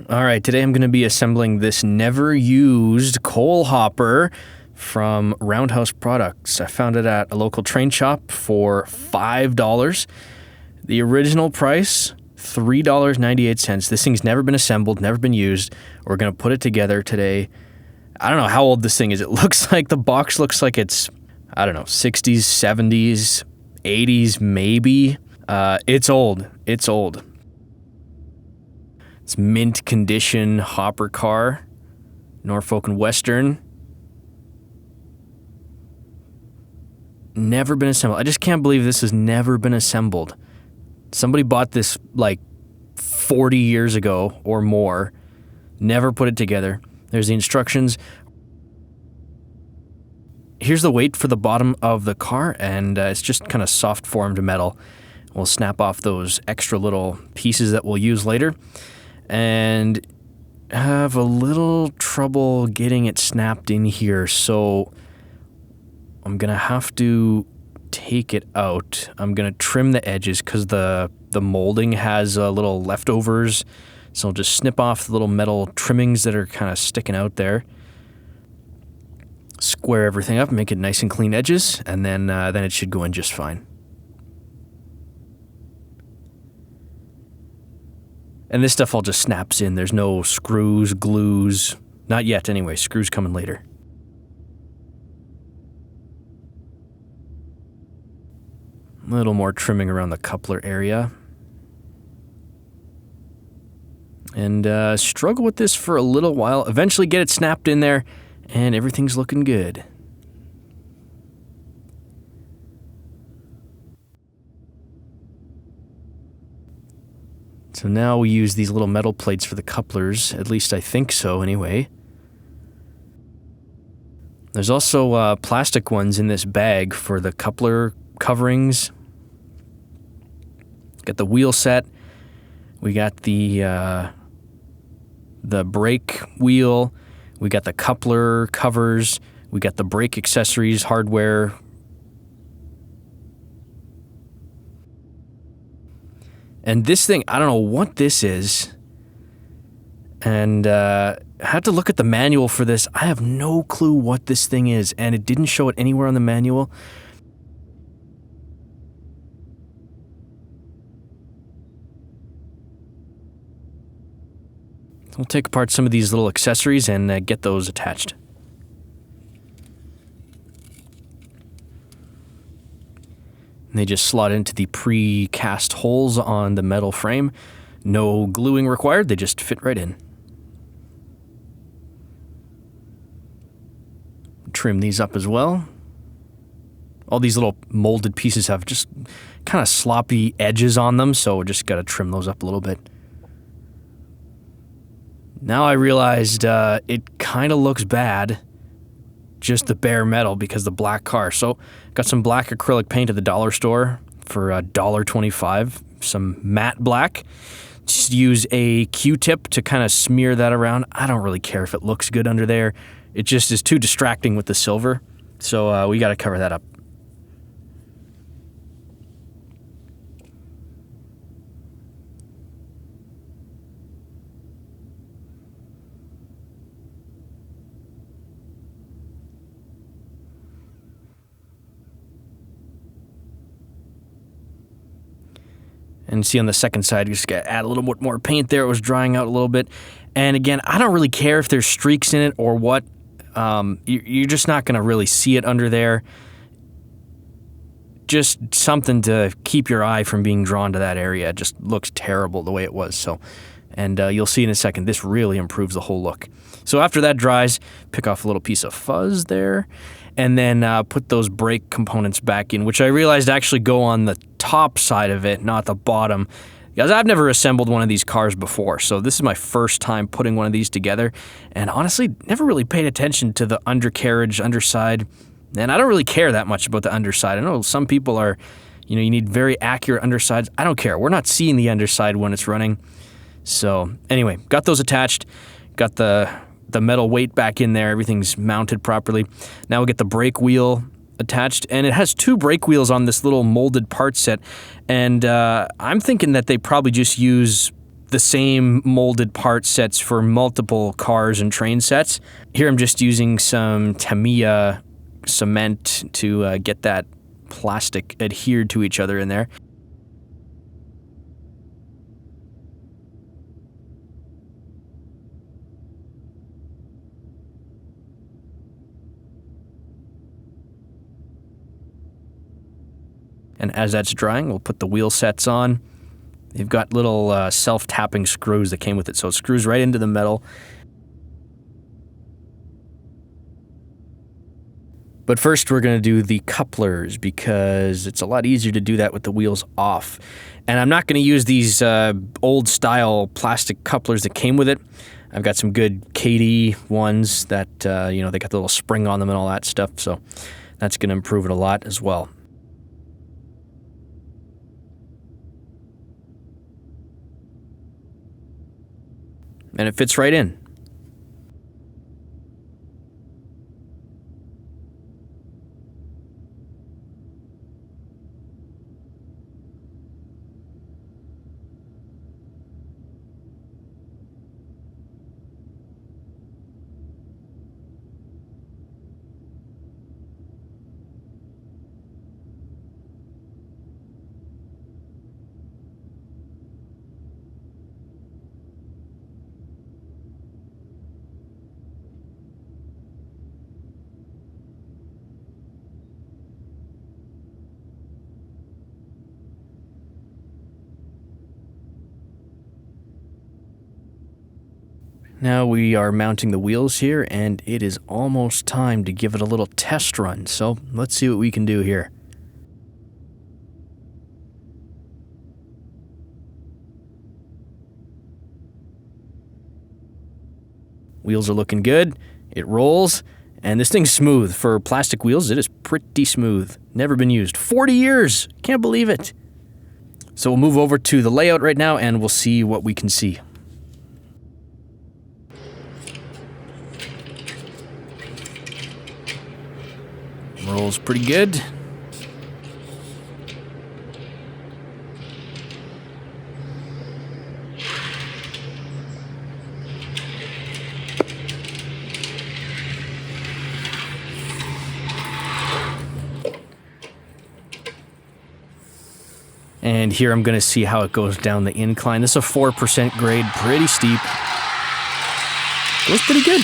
All right, today I'm going to be assembling this never-used coal hopper from Roundhouse Products. I found it at a local train shop for $5. The original price, $3.98. This thing's never been assembled, never been used. We're going to put it together today. I don't know how old this thing is. It looks like the box looks like it's, I don't know, 60s, 70s, 80s maybe. It's old. It's old. It's mint condition hopper car, Norfolk Western. Never been assembled. I just can't believe this has never been assembled. Somebody bought this like 40 years ago or more, never put it together. There's the instructions. Here's the weight for the bottom of the car, and it's just kind of soft formed metal. We'll snap off those extra little pieces that we'll use later. And have a little trouble getting it snapped in here, so I'm gonna have to take it out. I'm gonna trim the edges because the molding has little leftovers, so I'll just snip off the little metal trimmings that are kind of sticking out there. Square everything up, make it nice and clean edges, and then it should go in just fine. And this stuff all just snaps in. There's no screws, glues. Not yet, anyway. Screws coming later. A little more trimming around the coupler area. And struggle with this for a little while. Eventually get it snapped in there, and everything's looking good. So now we use these little metal plates for the couplers, at least I think so anyway. There's also plastic ones in this bag for the coupler coverings. Got the wheel set. We got the brake wheel. We got the coupler covers. We got the brake accessories, hardware. And this thing, I don't know what this is. And I had to look at the manual for this. I have no clue what this thing is, and it didn't show it anywhere on the manual. We'll take apart some of these little accessories and get those attached. And they just slot into the pre-cast holes on the metal frame. No gluing required, they just fit right in. Trim these up as well. All these little molded pieces have just kind of sloppy edges on them, so we just got to trim those up a little bit. Now I realized it kind of looks bad, just the bare metal, because the black car. So got some black acrylic paint at the dollar store for $1.25, some matte black. Just use a Q-tip to kind of smear that around. I don't really care if it looks good under there. It just is too distracting with the silver, so we got to cover that up. And see on the second side, you just got to add a little bit more paint there. It was drying out a little bit. And again, I don't really care if there's streaks in it or what. You're just not going to really see it under there. Just something to keep your eye from being drawn to that area. It just looks terrible the way it was. So, and you'll see in a second, this really improves the whole look. So after that dries, pick off a little piece of fuzz there. And then put those brake components back in, which I realized actually go on the top side of it, not the bottom. Because I've never assembled one of these cars before, so this is my first time putting one of these together. And honestly, never really paid attention to the undercarriage, underside. And I don't really care that much about the underside. I know some people are, you need very accurate undersides. I don't care. We're not seeing the underside when it's running. So anyway, got those attached. Got the metal weight back in there. Everything's mounted properly. Now we'll get the brake wheel attached, and it has two brake wheels on this little molded part set. And I'm thinking that they probably just use the same molded part sets for multiple cars and train sets. Here I'm just using some Tamiya cement to get that plastic adhered to each other in there. And as that's drying, we'll put the wheel sets on. They've got little self-tapping screws that came with it, so it screws right into the metal. But first we're going to do the couplers because it's a lot easier to do that with the wheels off. And I'm not going to use these old-style plastic couplers that came with it. I've got some good KD ones that, they got the little spring on them and all that stuff, so that's going to improve it a lot as well. And it fits right in. Now we are mounting the wheels here, and it is almost time to give it a little test run. So let's see what we can do here. Wheels are looking good. It rolls, and this thing's smooth. For plastic wheels, it is pretty smooth. Never been used. 40 years! Can't believe it. So we'll move over to the layout right now, and we'll see what we can see. Rolls pretty good. And here I'm going to see how it goes down the incline. This is a 4% grade, pretty steep. Goes pretty good.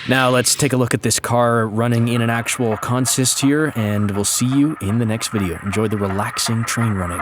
Now let's take a look at this car running in an actual consist here, and we'll see you in the next video. Enjoy the relaxing train running.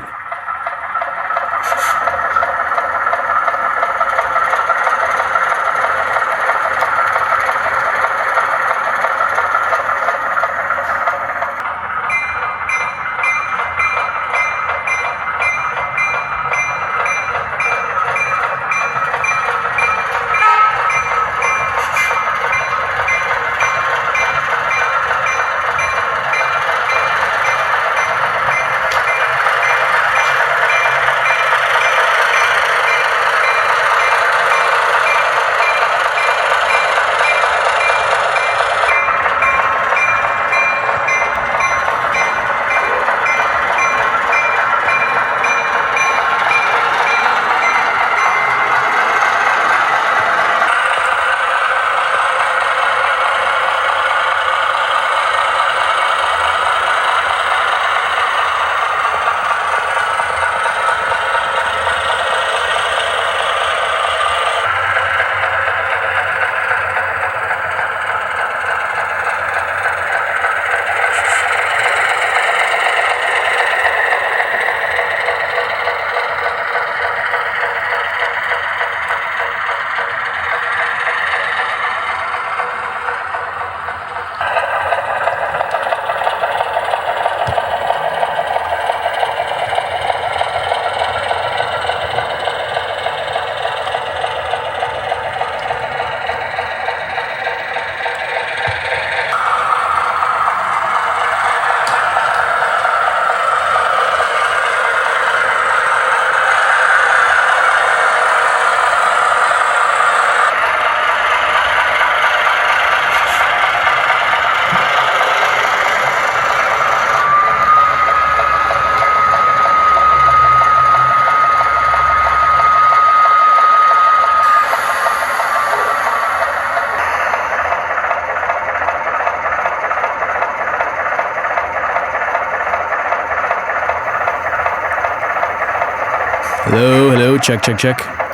Hello, hello, check, check, check.